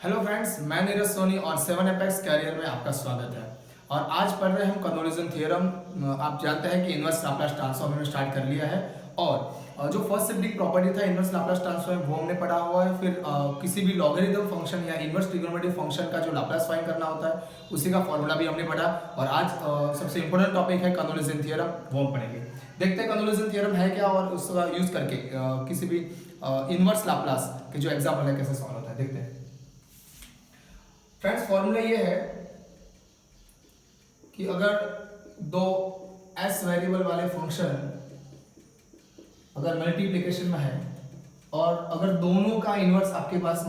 Hello friends, मैं नीरज सोनी और 7 Apex career में आपका स्वागत है। और आज पढ़ रहे हैं हम कन्वोल्यूशन थ्योरम। आप जानते हैं कि इनवर्स लाप्लास ट्रांसफॉर्म हमने स्टार्ट कर लिया है और जो फर्स्ट सिब्लिंग प्रॉपर्टी था इनवर्स लाप्लास ट्रांसफॉर्म वो हमने पढ़ा हुआ है। फिर किसी भी लॉगरिथम फंक्शन या इनवर्स ट्रिग्नोमेट्रिक फंक्शन का जो लाप्लास फाइंड करना होता है उसी का फॉर्मूला भी हमने पढ़ा। और आज सबसे इंपॉर्टेंट टॉपिक है कन्वोल्यूशन थ्योरम, वो हम पढ़ेंगे। देखते हैं कन्वोल्यूशन थ्योरम है क्या और उसका यूज करके किसी भी इनवर्स लाप्लास के जो एग्जाम्पल है कैसे सॉल्व होता है, देखते हैं। फ्रेंड्स, फॉर्मूला ये है कि अगर दो s वेरिएबल वाले फंक्शन अगर मल्टीप्लिकेशन में है और अगर दोनों का इनवर्स आपके पास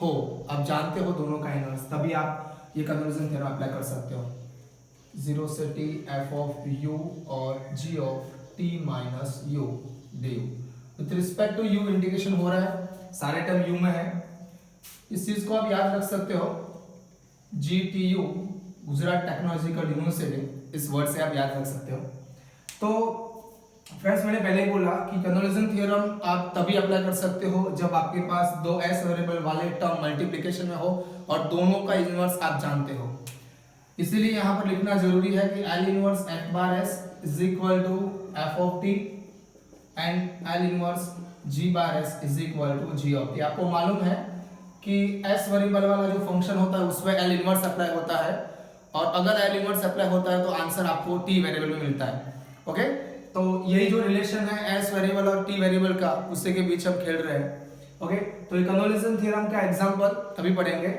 हो, आप जानते हो दोनों का इनवर्स, तभी आप ये कन्वर्जन थ्योरम अप्लाई कर सकते हो। 0 से t f ऑफ u और g of t minus u du। With respect to u integration हो रहा है, सारे टर्म u में है। इस चीज को आप याद रख सकते हो, GTU गुजरात टेक्नोलॉजिकल यूनिवर्सिटी, इस वर्ड से आप याद रख सकते हो। तो फ्रेंड्स, मैंने पहले ही बोला कि कन्वोल्यूशन थ्योरम आप तभी अप्लाई कर सकते हो जब आपके पास दो s वेरिएबल वाले टर्म मल्टीप्लिकेशन में हो और दोनों का इनवर्स आप जानते हो। इसीलिए यहाँ पर लिखना जरूरी है कि L inverse f bar s is equal to f of t and L inverse g bar s is equal to g of t। आपको मालूम है कि s वेरिएबल वाला जो फंक्शन होता है उसमें L इनवर्स अप्लाई होता है और अगर L इनवर्स अप्लाई होता है तो आंसर आपको t वेरिएबल में मिलता है। ओके, तो यही जो रिलेशन है s वेरिएबल और t वेरिएबल का, उससे के बीच हम खेल रहे हैं। ओके, तो ये कन्वोल्यूशन थ्योरम का एग्जांपल अभी पढ़ेंगे।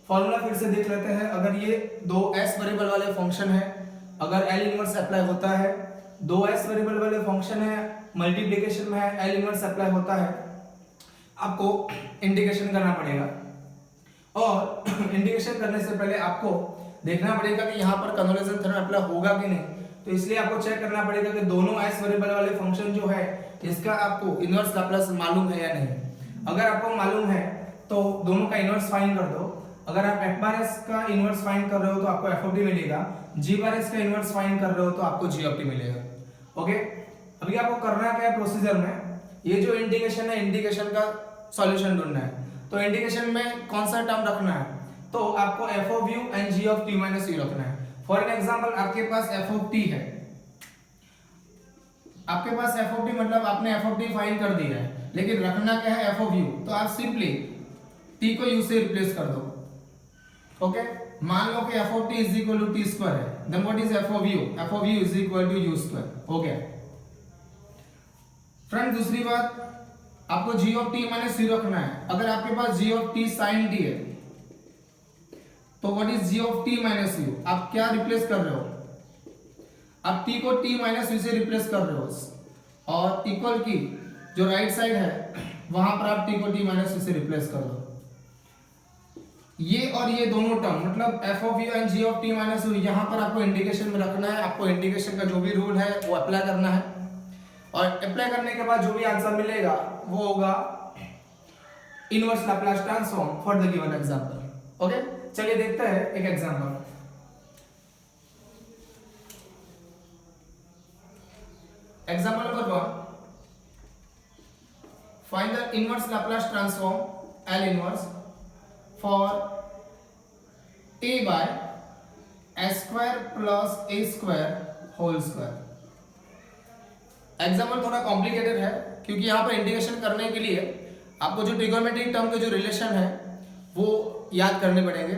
फॉर्मूला फिर से देख लेते हैं। अगर ये दो s वेरिएबल वाले फंक्शन है, अगर L इनवर्स अप्लाई होता है, दो s वेरिएबल वाले फंक्शन है, मल्टीप्लिकेशन में है, L इनवर्स अप्लाई होता है, आपको इंटीग्रेशन करना पड़ेगा। और इंटीग्रेशन करने से पहले आपको देखना पड़ेगा कि यहाँ पर कन्वोल्यूशन थ्योरम अप्लाई होगा कि नहीं। तो इसलिए आपको चेक करना पड़ेगा कि दोनों s वेरिएबल वाले फंक्शन जो है इसका आपको इनवर्स लाप्लास मालूम है या नहीं। अगर आपको मालूम है तो दोनों का इनवर्स फाइंड कर दो। अगर आप f बार s का इनवर्स फाइंड कर रहे हो तो आपको f ऑफ t मिलेगा, g बार s का इनवर्स फाइंड कर रहे हो तो आपको g ऑफ t मिलेगा। ओके, अभी आपको करना क्या है प्रोसीजर में, ये जो इंटीग्रेशन है इंटीग्रेशन का सॉल्यूशन ढूंढना है। तो इंटीग्रेशन में कौन सा टर्म रखना है, तो आपको f of u and g of t minus u रखना है। फॉर एन एग्जांपल, आपके पास f ऑफ t है, आपके पास f ऑफ t मतलब आपने f ऑफ t फाइंड कर दिया है, लेकिन रखना क्या है f ऑफ u। तो आप सिंपली t को u से रिप्लेस कर दो। ओके, मान लो कि f of t is equal to t square है, then what is f of u? f of u is equal to u square. हो गया फ्रेंड। दूसरी बात, आपको g of t minus u रखना है। अगर आपके पास g of t sin t है तो what is g of t minus u? आप क्या रिप्लेस कर रहे हो? आप t को t माइनस u से रिप्लेस कर रहे हो और इक्वल की जो राइट साइड है वहां पर आप t को t माइनस u से रिप्लेस कर दो। ये और ये दोनों टर्म मतलब f of u and g of t minus u यहां पर आपको इंटीग्रेशन में रखना है। आपको इंटीग्रेशन का जो भी रूल है वो अप्लाई करना है और अप्लाई करने के बाद जो भी आंसर मिलेगा वो होगा inverse Laplace transform for the given example. Okay, चलिए देखते हैं एक example. Example number 1, find the inverse Laplace transform L inverse for a by s square plus a square whole square. Example थोड़ा कॉम्प्लिकेटेड है क्योंकि यहाँ पर इंटीग्रेशन करने के लिए आपको जो ट्रिग्नोमेट्रिक टर्म के जो रिलेशन है वो याद करने पड़ेंगे।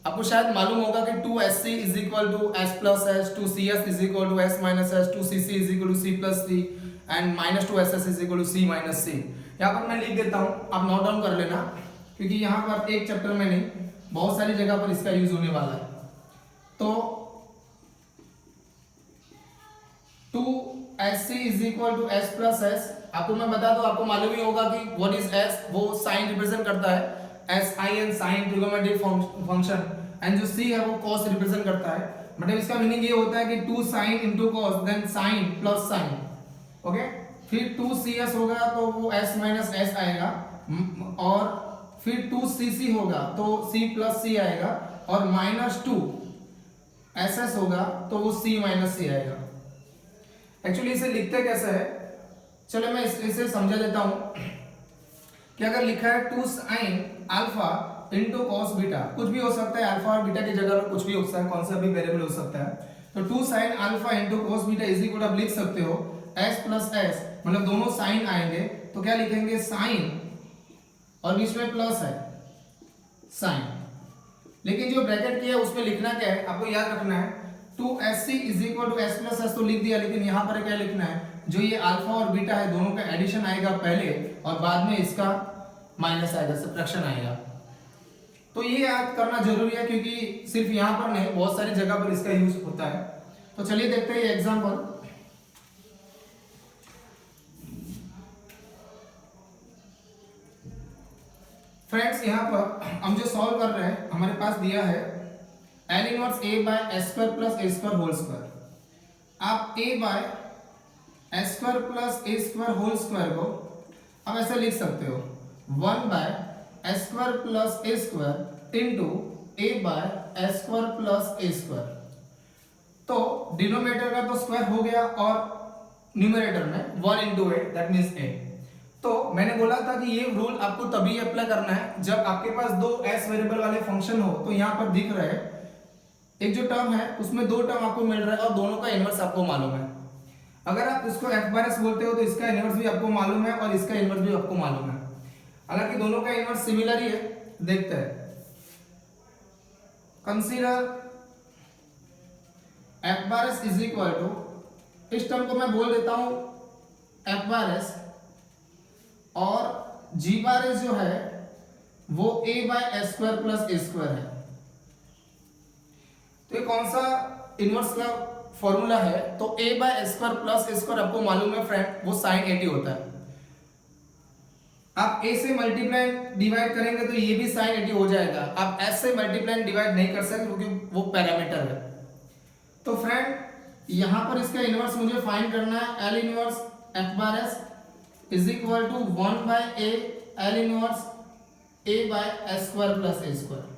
आपको शायद मालूम होगा कि 2sc is equal to s plus s, 2cs is equal to s minus s, 2cc is equal to c plus c and minus 2ss is equal to c minus c। यहाँ पर मैं लिख देता हूँ, आप नोट डाउन कर लेना क्योंकि यहाँ पर एक चैप्टर में नहीं बहुत सारी जगह पर इसका यूज होने वाला है। तो 2sc is equal to s plus s, आपको मैं बता दूं, आपको मालूम ही होगा कि व्हाट इज s, वो साइन रिप्रेजेंट करता है, sin sine trigonometric function, and जो c है वो cos रिप्रेजेंट करता है। मतलब इसका मीनिंग ये होता है कि 2 sin into cos then sin plus sin। ओके, फिर 2cs होगा तो वो s माइनस s आएगा और फिर 2cc होगा तो c प्लस c आएगा और माइनस 2ss होगा तो वो c माइनस c आएगा। एक्चुअली इसे लिखते कैसे है, चलो मैं इसे समझा देता हूं कि अगर लिखा है 2 sin alpha into cos beta, कुछ भी हो सकता है, अल्फा और बीटा की जगह पर कुछ भी हो सकता है, कौन सा भी वेरिएबल हो सकता है। तो 2 sin alpha into cos beta is equal to, आप लिख सकते हो s प्लस s, मतलब दोनों साइन आएंगे तो क्या लिखेंगे साइन और बीच में प्लस है साइन, लेकिन जो ब्रैकेट किया है उसमें लिखना क्या है आपको याद रखना है 2sc is equal to s plus s तो लिख दिया, लेकिन यहाँ पर क्या लिखना है, जो ये अल्फा और बीटा है दोनों का एडिशन आएगा पहले और बाद में इसका माइनस आएगा, सब्ट्रैक्शन आएगा। तो ये याद करना जरूरी है क्योंकि सिर्फ यहाँ पर नहीं बहुत सारी जगह पर इसका यूज होता है। तो चलिए देखते हैं ये एग्जांपल। फ्रेंड्स यहाँ पर हम जो सॉल्व कर रहे हैं हमारे पास दिया है L inverse a by s square plus a square whole square. आप a by s square plus a square whole square को आप ऐसे लिख सकते हो 1 by s square plus a square into a by s square plus a square. तो denominator का तो स्क्वायर हो गया और न्यूमरेटर में 1 into a that means a। तो मैंने बोला था कि ये रूल आपको तभी अप्लाई करना है जब आपके पास दो s वेरिएबल वाले फंक्शन हो। तो यहाँ पर दिख रहा है एक जो टर्म है उसमें दो टर्म आपको मिल रहा है और दोनों का इनवर्स आपको मालूम है। अगर आप इसको f बार s बोलते हो तो इसका इनवर्स भी आपको मालूम है और इसका इनवर्स भी आपको मालूम है, हालांकि दोनों का इनवर्स सिमिलर ही है। देखते हैं, consider f bar s is equal to, इस टर्म को मैं बोल देता हूं f बार s और g बार s जो है वो a by s square plus a square है। तो ये कौन सा इनवर्स का फॉर्मूला है, तो a by s square plus a square आपको मालूम है फ्रेंड, वो sin 80 होता है। आप a से मल्टीप्लाई डिवाइड करेंगे तो ये भी sin 80 हो जाएगा। आप s से मल्टीप्लाई डिवाइड नहीं कर सकते क्योंकि वो पैरामीटर है। तो फ्रेंड यहां पर इसका इनवर्स मुझे फाइंड करना है, L inverse f bar s is equal to 1 by a L inverse a by s square plus a square.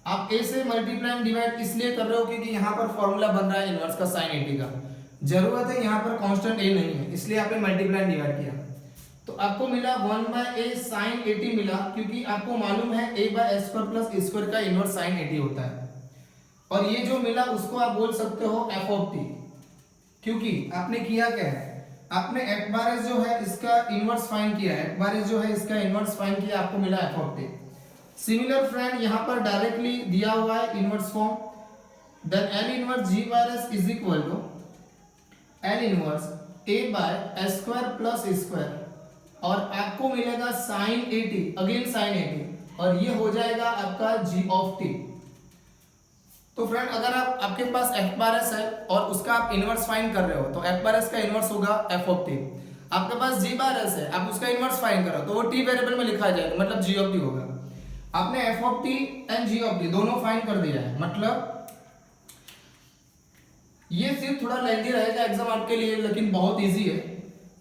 आप a से मल्टीप्लाई डिवाइड इसलिए कर रहे हो क्योंकि यहाँ पर फॉर्मूला बन रहा है इनवर्स का sin 80 का, जरूरत है यहाँ पर कांस्टेंट a नहीं है इसलिए आपने मल्टीप्लाई डिवाइड किया। तो आपको मिला 1 बाय a sin 80 मिला, क्योंकि आपको मालूम है a by s square plus a square का इनवर्स sin 80 होता है। और ये जो मिला उसको आप बोल सकते हो f ऑफ t, क्योंकि आपने किया क्या है, आपने f बार s जो है इसका इनवर्स फाइंड किया है, f बार s जो है इसका इनवर्स फाइंड किया, आपको मिला f of t। Similar friend यहाँ पर डायरेक्टली दिया हुआ है inverse form, then L inverse g bar s is equal to L inverse a by s square plus a square और आपको मिलेगा sin 80, अगेन sin 80 और ये हो जाएगा आपका g ऑफ t। तो फ्रेंड अगर आपके पास f बार s है और उसका आप इनवर्स फाइंड कर रहे हो तो f बार s का इनवर्स होगा f ऑफ t। आपके पास g बार s है, आप उसका इनवर्स फाइंड करो तो वो t वेरिएबल में लिखा जाएगा, मतलब g ऑफ t होगा। आपने f of t and g of t दोनों फाइंड कर दिया है, मतलब ये सिर्फ थोड़ा लेंथी रहेगा एग्जाम आपके लिए, लेकिन बहुत इजी है।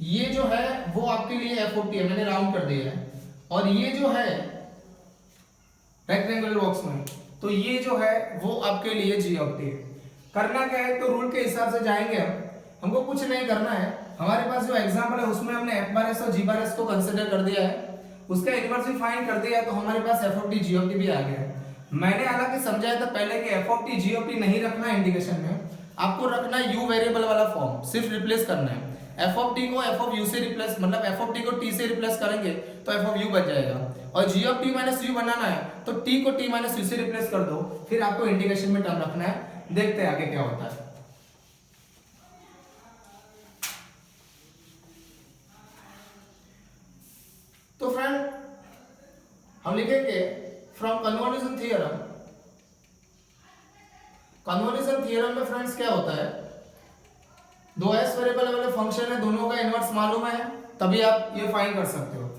ये जो है वो आपके लिए f ऑफ t है, मैंने राउंड कर दिया है, और ये जो है रेक्टेंगुलर बॉक्स में तो ये जो है वो आपके लिए g ऑफ t है। करना क्या है, तो रूल के हिसाब से जाएंगे हमको कुछ नहीं करना है। हमारे पास जो एग्जांपल है उसमें हमने f बार s और g बार s को कंसीडर कर दिया है, उसका इनवर्स भी फाइंड कर दिया, तो हमारे पास f of t g of t भी आ गया है। मैंने हालांकि समझाया था पहले कि f of t g of t नहीं रखना है इंटीग्रेशन में, आपको रखना है u वेरिएबल वाला फॉर्म, सिर्फ रिप्लेस करना है। f ऑफ t को f ऑफ u से रिप्लेस, मतलब f ऑफ t को t से रिप्लेस करेंगे तो f ऑफ u बच जाएगा, और g of t minus u बनाना है तो t को t माइनस u से रिप्लेस कर दो, फिर आपको इंटीग्रेशन में टर्म रखना है। देखते हैं आगे क्या होता है। तो फ्रेंड हम लिखेंगे from convolution theorem. Convolution theorem में फ्रेंड्स क्या होता है, दो s वेरिएबल वाले फंक्शन है, दोनों का इनवर्स मालूम है तभी आप ये फाइंड कर सकते हो।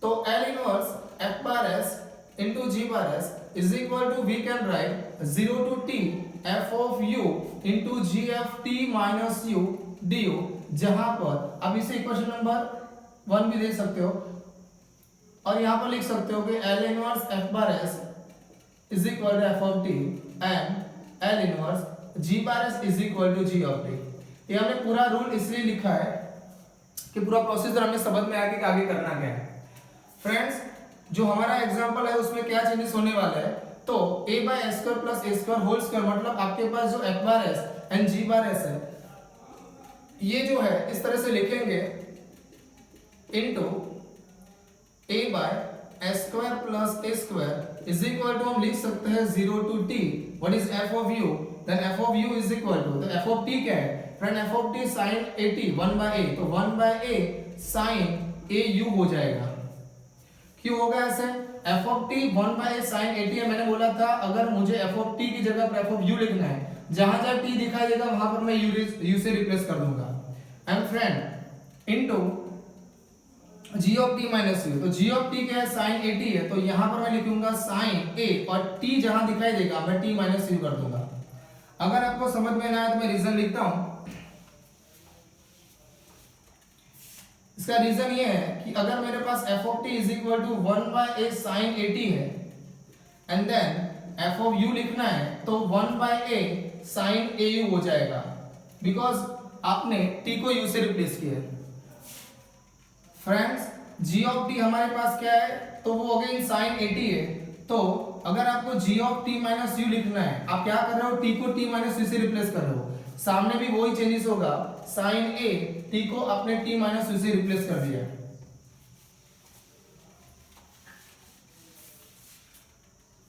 तो L inverse f bar s into g bar s is equal to, we can write 0 to t f of u into g f t minus u du, जहां पर अब इसे इक्वेशन नंबर 1 भी दे सकते हो और यहां पर लिख सकते हो कि L inverse f bar s is equal to f of t and L inverse g bar s is equal to g of t। ये हमने पूरा रूल इसलिए लिखा है कि पूरा प्रोसीजर हमें समझ में आगे कि आगे करना क्या है। फ्रेंड्स जो हमारा एग्जांपल है उसमें क्या चेंजेस होने वाला है, तो a by s square plus a square whole square, मतलब आपके पास जो f bar s and g bar s है, ये जो है इस तरह से लिखेंगे into a by s square plus a square is equal to, हम लिख सकते हैं 0 to t what is f of u, then f of u is equal to, तो f ऑफ t क्या है friend, f of t sin at 1 by a, तो 1 by a sin a u हो जाएगा। क्यों होगा ऐसे, f of t 1 by a sin at है, मैंने बोला था अगर मुझे f ऑफ t की जगह पर f ऑफ u लिखना है, जहां जहां t दिखाई देगा वहां पर मैं u से रिप्लेस कर दूंगा, and friend into g of t minus u, तो g ऑफ t क्या है sin at है, तो यहां पर मैं लिखूंगा sin a और t जहां दिखाई देगा मैं t माइनस u कर दूंगा। अगर आपको समझ में ना आए तो मैं रीजन लिखता हूं। इसका रीजन ये है कि अगर मेरे पास f of t is equal to 1 by a sin at है and then f of u लिखना है तो 1 बाय a sin au हो जाएगा, बिकॉज आपने t को u से रिप्लेस किया है। फ्रेंड्स g ऑफ t हमारे पास क्या है, तो वो अगेन sin at है, तो अगर आपको g of t minus u लिखना है, आप क्या कर रहे हो, t को t माइनस u से रिप्लेस कर रहे हो, सामने भी वही चेंजेस होगा, sin a t को आपने t माइनस u से रिप्लेस कर दिया।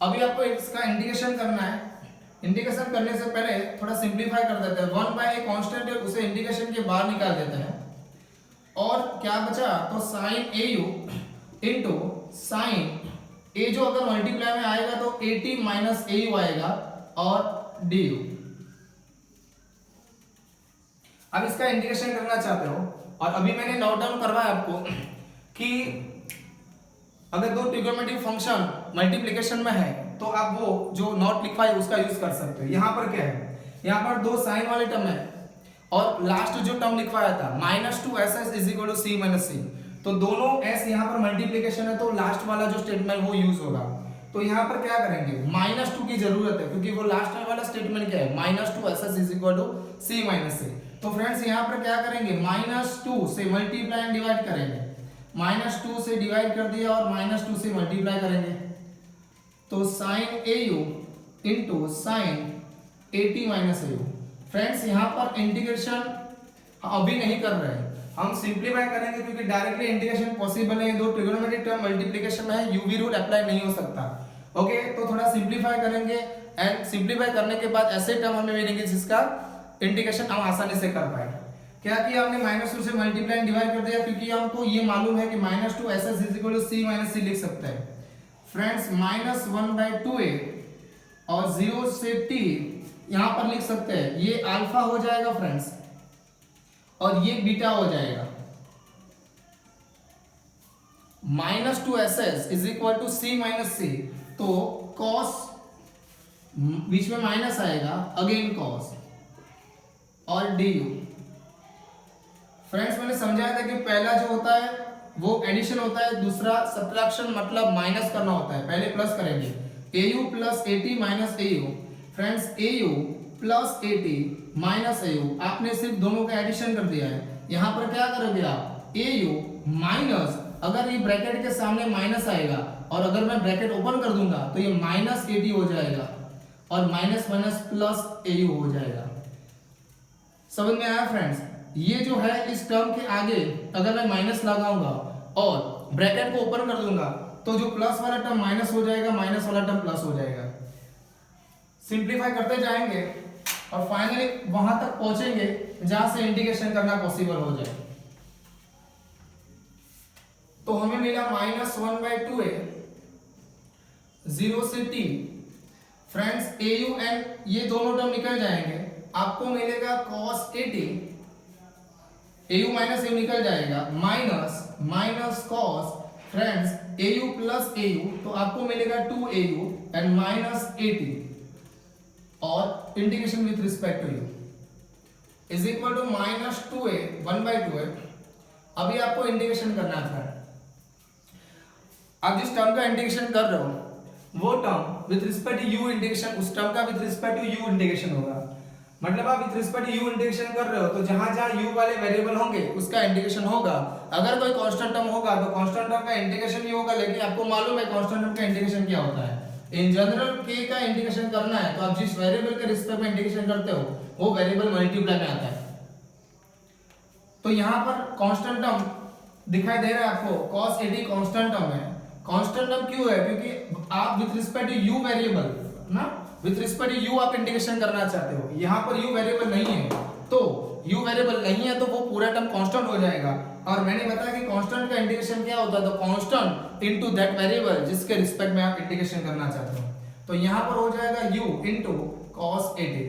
अभी आपको इसका इंटीग्रेशन करना है, इंटीग्रेशन करने से पहले थोड़ा सिंपलीफाई कर देते हैं, 1 बाय a कांस्टेंट है उसे इंटीग्रेशन के बाहर निकाल देते हैं, और क्या बचा, तो sin au into sin a जो अगर मल्टीप्लाई में आएगा तो at माइनस au आएगा और du। अब इसका इंटीग्रेशन करना चाहते हो, और अभी मैंने नोट डाउन करवाया आपको कि अगर दो ट्रिग्नोमेट्रिक फंक्शन मल्टीप्लिकेशन में है तो आप वो जो नोट लिखा है उसका यूज कर सकते हो। यहाँ पर क्या है, यहाँ पर दो साइन वाले टर्म है और लास्ट जो टर्म लिखवाया था -2ss is equal to c minus c, तो दोनों s यहाँ पर मल्टीप्लिकेशन है तो लास्ट वाला जो स्टेटमेंट वो यूज होगा। तो यहाँ पर क्या करेंगे, -2 की जरूरत है क्योंकि वो लास्ट वाला स्टेटमेंट क्या है, -2ss is equal to c minus c। तो फ्रेंड्स यहाँ पर क्या करेंगे, -2 से मल्टीप्लाई एंड डिवाइड करेंगे, -2 से डिवाइड कर दिया और -2 से मल्टीप्लाई करेंगे, तो sin au into sin at minus au। Friends यहाँ पर इंटीग्रेशन अभी नहीं कर रहे हैं, हम सिंपलीफाई करेंगे क्योंकि डायरेक्टली इंटीग्रेशन पॉसिबल है, दो ट्रिग्नोमेट्रिक टर्म मल्टीप्लिकेशन में है, यूवी रूल अप्लाई नहीं हो सकता। ओके, तो थोड़ा सिंपलीफाई करेंगे एंड सिंपलीफाई करने के बाद ऐसे टर्म हमें मिलेंगे जिसका इंटीग्रेशन हम आसानी से कर पाए। क्या किया हमने, -2 से मल्टीप्लाई एंड डिवाइड कर दिया क्योंकि हमको ये मालूम है कि -2ss is equal to c minus c लिख सकते हैं। फ्रेंड्स -1/2a और 0 से t यहां पर लिख सकते हैं, ये अल्फा हो जाएगा फ्रेंड्स और ये बीटा हो जाएगा। -2ss is equal to c minus c, तो cos बीच में माइनस आएगा, अगेन cos और du। फ्रेंड्स मैंने समझाया था कि पहला जो होता है वो एडिशन होता है, दूसरा सब्ट्रैक्शन मतलब माइनस करना होता है, पहले प्लस करेंगे, au plus at minus au। Friends au plus at minus au, आपने सिर्फ दोनों का एडिशन कर दिया है। यहाँ पर क्या करोगे आप, au माइनस, अगर ये ब्रैकेट के सामने माइनस आएगा और अगर मैं ब्रैकेट ओपन कर दूंगा तो ये -at हो जाएगा और माइनस माइनस प्लस au हो जाएगा। समझ में आया फ्रेंड्स, ये जो है इस टर्म के आगे अगर मैं माइनस लगाऊंगा और ब्रैकेट को ओपन कर दूंगा तो जो प्लस वाला टर्म माइनस हो जाएगा, माइनस वाला टर्म प्लस हो जाएगा। सिंपलीफाई करते जाएंगे और फाइनली वहां तक पहुंचेंगे जहां से इंटीग्रेशन करना पॉसिबल हो जाए। तो हमें मिला -1/2a 0 से t। फ्रेंड्स au एंड ये दोनों टर्म निकल जाएंगे, आपको मिलेगा cos at, au minus au निकल जाएगा, minus cos, friends au plus au, तो आपको मिलेगा 2au एंड -at और integration with respect to u is equal to -2a 1/2a। अभी आपको इंटीग्रेशन करना है, आप जिस टर्म का इंटीग्रेशन कर रहे हो वो term with respect to u integration, उस टर्म का with respect to u integration होगा। मतलब आप विद रिस्पेक्ट यू इंटीग्रेशन कर रहे हो तो जहां जहां यू वाले वेरिएबल होंगे उसका इंटीग्रेशन होगा। अगर कोई कांस्टेंट टर्म होगा तो कांस्टेंट टर्म का इंटीग्रेशन ही होगा, लेकिन आपको मालूम है कांस्टेंट टर्म का इंटीग्रेशन क्या होता है। इन जनरल के का इंटीग्रेशन करना है तो आप जिस वेरिएबल के रिस्पेक्ट में इंटीग्रेशन करते हो वो वेरिएबल मल्टीप्लाई में आता है। तो यहां पर कांस्टेंट टर्म दिखाई दे रहा है आपको, cos 80 कांस्टेंट टर्म है। कांस्टेंट टर्म क्यों है? क्योंकि आप with respect to u variable ना, विद रिस्पेक्ट टू यू आप इंटीग्रेशन करना चाहते हो। यहां पर यू वेरिएबल नहीं है, तो यू वेरिएबल नहीं है तो वो पूरा टर्म कांस्टेंट हो जाएगा। और मैंने बताया कि कांस्टेंट का इंटीग्रेशन क्या होता है, तो कांस्टेंट इनटू दैट वेरिएबल जिसके रिस्पेक्ट में आप इंटीग्रेशन करना चाहते हो। तो यहां पर हो जाएगा u इनटू cos 80।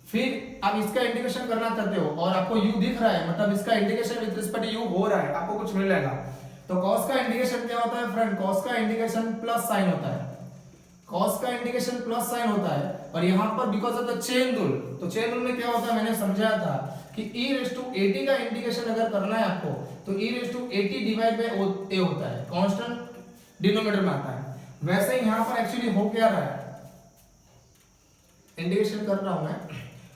फिर आप इसका इंटीग्रेशन करना चाहते हो और आपको u दिख रहा है, मतलब इसका integration with respect to u हो रहा है, आपको कुछ मिलेगा। तो cos का इंटीग्रेशन क्या होता है फ्रेंड? cos का इंटीग्रेशन प्लस साइन होता है, cos का इंटीग्रेशन प्लस साइन होता है। और यहाँ पर because of the chain rule, तो चेन रूल में क्या होता है मैंने समझाया था कि e⁻80 का इंटीग्रेशन अगर करना है आपको तो e⁻80 डिवाइड बाय a होता है, कांस्टेंट डिनोमिनेटर में आता है। वैसे ही यहाँ पर एक्चुअली हो क्या रहा है, इंटीग्रेशन कर रहा हूं मैं,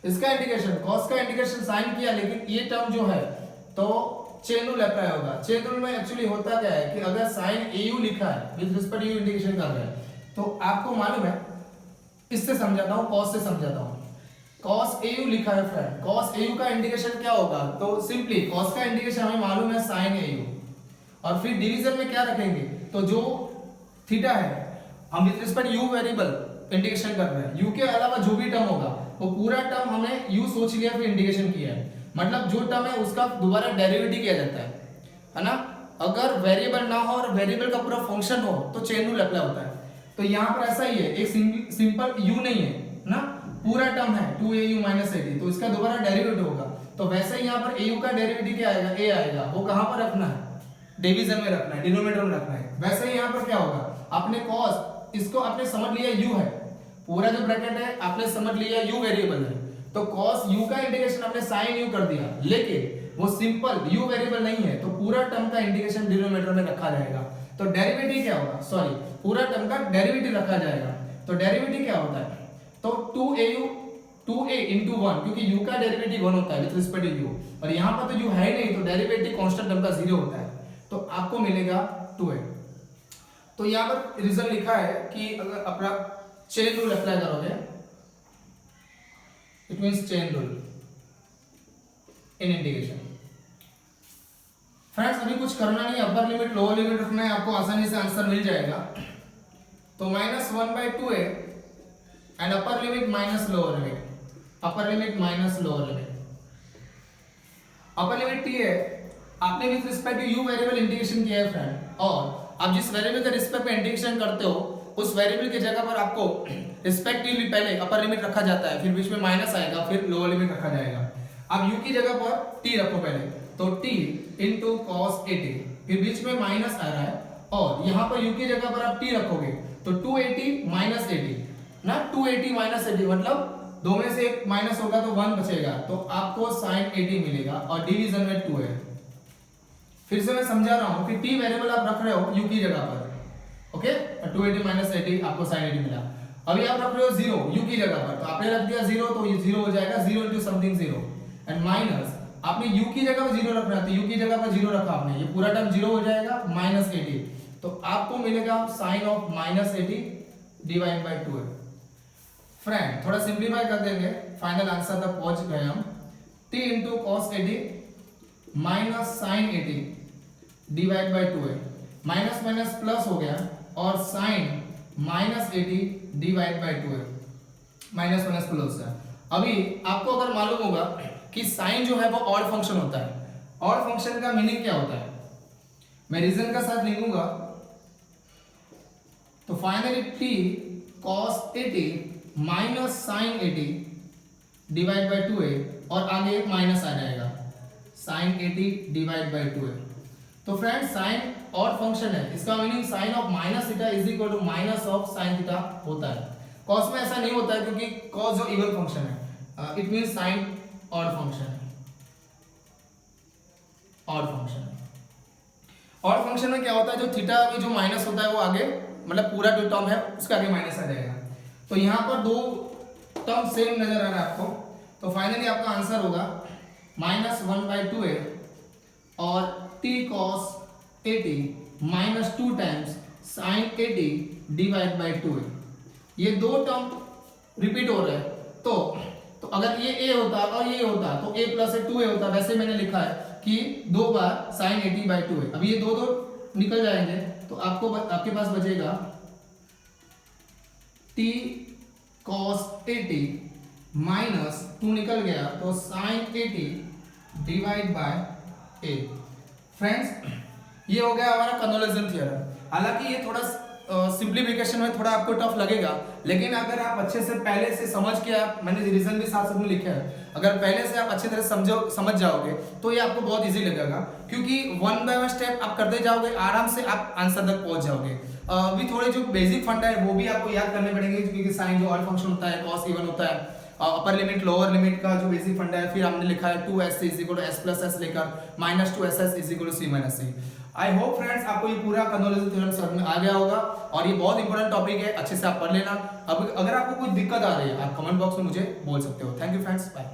इसका इंटीग्रेशन cos का इंटीग्रेशन साइन किया, लेकिन ये टर्म जो है तो चेन रूल अप्लाई होगा। चेन रूल में एक्चुअली होता क्या है कि अगर साइन au लिखा है विद रिस्पेक्ट यू इंटीग्रेशन कर रहे हैं तो आपको मालूम है, इससे समझाता हूं, cos से समझाता हूं। cos au लिखा है फ्रेंड, cos au का इंटीग्रेशन क्या होगा? तो सिंपली cos का इंटीग्रेशन हमें मालूम है sin au, और फिर डिवीजन में क्या रखेंगे, तो जो थीटा है हम with respect u variable integration कर रहे हैं, u के अलावा जो भी टर्म होगा वो पूरा टर्म हमने u सोच लिया फिर इंटीग्रेशन किया है, मतलब जो टर्म है उसका दोबारा डेरिवेटिव किया जाता है ना। अगर वेरिएबल ना हो और वेरिएबल का पूरा फंक्शन हो तो चेन रूल अप्लाई होता है। तो यहाँ पर ऐसा ही है, एक सिंपल u नहीं है ना, पूरा टर्म है 2au - 80, तो इसका दोबारा डेरिवेटिव होगा। तो वैसे ही यहाँ पर au का डेरिवेटिव क्या आएगा? a आएगा, वो कहाँ पर रखना है? डिवीजन में रखना है, डिनोमिनेटर में रखना है। वैसे ही यहाँ पर क्या होगा, आपने cos इसको आपने समझ लिया u है, पूरा जो ब्रैकेट है आपने समझ लिया u वेरिएबल है, तो cos u का इंटीग्रेशन आपने sin u कर दिया, लेकिन वो सिंपल u वेरिएबल नहीं है तो पूरा टर्म का इंटीग्रेशन डिनोमिनेटर में रखा जाएगा। तो डेरिवेटिव क्या होगा, सॉरी पूरा टर्म का डेरिवेटिव रखा जाएगा। तो डेरिवेटिव क्या होता है, तो 2a into 1, क्योंकि u का डेरिवेटिव 1 होता है विद रिस्पेक्ट टू u, और यहाँ पर तो u है ही नहीं तो डेरिवेटिव कांस्टेंट टर्म का 0 होता है, तो आपको मिलेगा 2a। तो यहाँ पर रीजन लिखा है कि अगर अपना चेन रूल अप्लाई करोगे, it means chain rule in integration. Friends अभी कुछ करना नहीं, अपर लिमिट लोअर लिमिट रखना है, आपको आसानी से आंसर मिल जाएगा। तो -1/2a and upper limit minus lower limit, upper limit minus lower limit. Upper limit t है, आपने with respect to u variable integration किया है फ्रेंड, और आप जिस वेरिएबल के रिस्पेक्ट में इंटीग्रेशन करते हो उस वेरिएबल की जगह पर आपको रिस्पेक्टिवली पहले अपर लिमिट रखा जाता है, फिर बीच में माइनस आएगा, फिर लोअर लिमिट रखा जाएगा। अब u की जगह पर t रखो पहले, तो t into cos 80, फिर बीच में माइनस आ रहा है, और यहाँ पर u की जगह पर आप t रखोगे तो 280 - 80 ना, 280 - 80 मतलब दो में से एक माइनस होगा तो 1 बचेगा, तो आपको sin 80 मिलेगा, और डिवीजन में 2 है। फिर से मैं समझा रहा हूं कि t वेरिएबल आप रख रहे हो u की जगह पर, ओके, 280 - 80 आपको sin 80 मिला। अभी आप रख रहे हो 0 u की जगह पर, तो आपने रख दिया 0 तो ये 0 हो जाएगा, 0 into समथिंग 0, एंड माइनस आपने u की जगह पर 0 रखना है तो u की जगह पर 0 रखा आपने, ये पूरा टर्म 0 हो जाएगा, -80, तो आपको मिलेगा sin of -80 डिवाइड बाय 2 है। फ्रेंड थोड़ा सिंपलीफाई कर देंगे, फाइनल आंसर तक पहुंच गए हम। t into cos 80 minus sin 80 divide by 2 है, माइनस माइनस प्लस हो गया, और sin -80 डिवाइड बाय 2 है, माइनस माइनस प्लस है। अभी आपको अगर मालूम होगा कि sin जो है वो ऑड फंक्शन होता है, ऑड फंक्शन का मीनिंग क्या होता है, मैं रीजन का साथ लिखूंगा। तो finally t cos 80 minus sin 80 divide by 2 है, और आगे एक माइनस आ जाएगा, sin 80 डिवाइड बाय 2 है। तो फ्रेंड साइन ऑड फंक्शन है, इसका meaning sine of minus theta is equal to minus of sine theta होता है। कॉस में ऐसा नहीं होता है, क्योंकि कॉस जो इवन फंक्शन है, it means sine odd function है, ऑड फंक्शन है। ऑड फंक्शन में क्या होता है, जो थीटा अभी जो माइनस होता है वो आगे, मतलब पूरा जो टर्म है उसका आगे माइनस आ जाएगा। तो यहाँ पर दो टर्म सेम नजर आ रहा है आपको, तो फाइनली आपका आंसर होगा -1/2a और t cos 80 -2 times sin 80 divide by 2a। ये दो टर्म रिपीट हो रहे हैं, तो अगर ये a होता और ये होता तो a प्लस 2a होता। वैसे मैंने लिखा है कि 2 बार sin 80/2a। अब ये दो निकल जाएंगे तो आपके पास बचेगा t cos 80 माइनस 2 निकल गया तो sin 80 divide by a। Friends, ये हो गया हमारा कन्वोल्यूशन थ्योरम। हालांकि ये थोड़ा सिंप्लीफिकेशन में थोड़ा आपको टफ लगेगा, लेकिन अगर आप अच्छे से पहले से समझ के मैंने रीजन भी साथ साथ में लिखा है, अगर पहले से आप अच्छी तरह समझ जाओगे तो ये आपको बहुत इजी लगेगा, क्योंकि वन बाय वन स्टेप आप करते जाओगे, आराम से आप आंसर तक पहुंच जाओगे। अभी थोड़े जो बेसिक फंडा है वो भी आपको याद करने पड़ेंगे, क्योंकि साइन जो ऑड फंक्शन होता है, कॉस इवन होता है, अपर लिमिट लोअर लिमिट का जो बेसिक फंडा है। फिर हमने लिखा है 2s = s + s लेकर -2ss = c - c। I hope friends आपको ये पूरा कन्वोल्यूशन थ्योरम समझ में आ गया होगा, और ये बहुत इंपॉर्टेंट टॉपिक है, अच्छे से आप पढ़ लेना। अब अगर आपको कोई दिक्कत आ रही है आप कमेंट बॉक्स में मुझे बोल सकते हो। Thank you friends, bye.